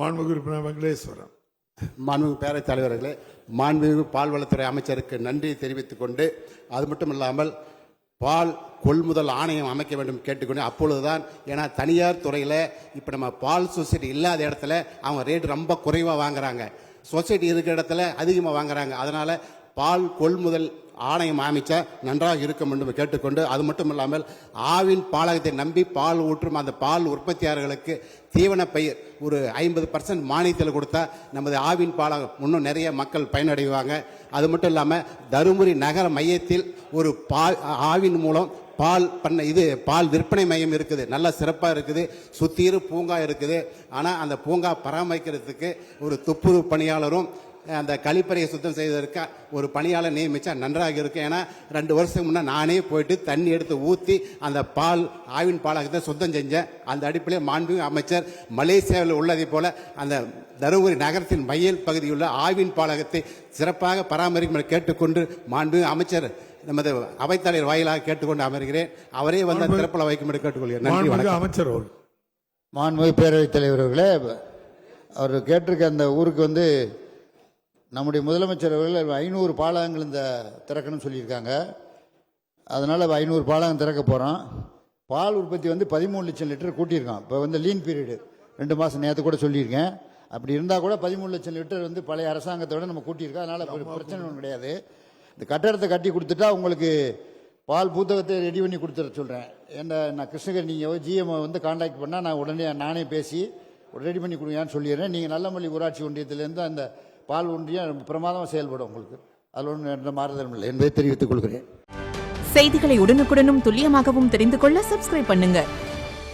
மாண்புமிகு உறுப்பினர் வெங்கடேஸ்வரன். மாண்புமிகு பேரவைத் தலைவர்களே, மாண்புமிகு பால்வளத்துறை அமைச்சருக்கு நன்றி தெரிவித்துக் கொண்டு, அது மட்டும் இல்லாமல் பால் கொள்முதல் ஆணையம் அமைக்க வேண்டும் கேட்டுக்கொண்டு, அப்பொழுதுதான் ஏன்னா தனியார் துறையில் இப்போ நம்ம பால் சொசைட்டி இல்லாத இடத்துல அவங்க ரேட் ரொம்ப குறைவாக வாங்குறாங்க, சொசைட்டி இருக்கிற இடத்துல அதிகமாக வாங்குறாங்க. அதனால் பால் கொள்முதல் ஆணையம் அமைச்சா நன்றாக இருக்கும் என்று கேட்டுக்கொண்டு, அது மட்டும் இல்லாமல் ஆவின் பாலகத்தை நம்பி பால் ஊற்றும் அந்த பால் உற்பத்தியாளர்களுக்கு தீவன பயிர் ஒரு 50% மானியத்தில் கொடுத்தா நமது ஆவின் பாலகம் இன்னும் நிறைய மக்கள் பயனடைவாங்க. அது மட்டும் இல்லாமல் தருமபுரி நகர மையத்தில் ஒரு ஆவின் மூலம் பால் பால் விற்பனை மையம் இருக்குது, நல்லா சிறப்பாக இருக்குது, சுத்தீரும் பூங்கா இருக்குது. ஆனால் அந்த பூங்கா பராமரிக்கிறதுக்கு ஒரு துப்புரவு பணியாளரும் அந்த கழிப்பறையை சுத்தம் செய்வதற்கு ஒரு பணியாளர் நியமிச்சா நன்றாக இருக்கு. ஏன்னா 2 வருஷத்துக்கு முன்னே நானே போயிட்டு தண்ணி எடுத்து ஊற்றி அந்த ஆவின் பாலகத்தை சுத்தம் செஞ்சேன். அந்த அடிப்படையில் மாண்புமிகு அமைச்சர் மலேசியாவில் உள்ளதை போல அந்த தருமபுரி நகரத்தின் மையல் பகுதியில் ஆவின் பாலகத்தை சிறப்பாக பராமரிக்கும் கேட்டுக்கொண்டு மாண்புமிகு அமைச்சர் நமது அவைத்தலைவர் வாயிலாக கேட்டுக்கொண்டு அமர்கிறேன். அவரே வந்து சிறப்பில் வைக்கும்படி கேட்டுக்கொள்கிறேன். நன்றி. வணக்கம். அமைச்சர் மாண்புமிகு பேரவைத் தலைவர்களே, அவர் கேட்டிருக்க அந்த ஊருக்கு நம்முடைய முதலமைச்சர் அவர்கள் 500 பாலகங்கள் திறக்கணும்னு சொல்லியிருக்காங்க. அதனால் 500 பாலகம் திறக்க போகிறோம். பால் உற்பத்தி 13 லட்சம் லிட்டர் கூட்டியிருக்கான். இப்போ லீன் பீரியடு 2 மாதம் நேற்று கூட சொல்லியிருக்கேன். அப்படி இருந்தால் கூட 13 லட்சம் லிட்டர் பழைய அரசாங்கத்தோட நம்ம கூட்டியிருக்கோம். அதனால் பிரச்சனை ஒன்றும் கிடையாது. இந்த கட்டடத்தை கட்டி கொடுத்துட்டா உங்களுக்கு பால் புத்தகத்தை ரெடி பண்ணி கொடுத்துட சொல்கிறேன். ஏன்னா நான் கிருஷ்ணகிரி நீங்கள் ஜிஎம் கான்டாக்ட் பண்ணால் நான் உடனே நானே பேசி ரெடி பண்ணி கொடுங்கன்னு சொல்லிடுறேன். நீங்கள் நல்லமல்லி ஊராட்சி ஒன்றியத்திலேருந்து அந்த பால் ஒன்றியம் பிரமாதமாக செயல்படும். உங்களுக்கு அதில் ஒன்றும் மாறுதலும் இல்லை என்பதை தெரிவித்துக் கொள்கிறேன். செய்திகளை உடனுக்குடனும் துல்லியமாகவும் தெரிந்து கொள்ள சப்ஸ்கிரைப் பண்ணுங்க.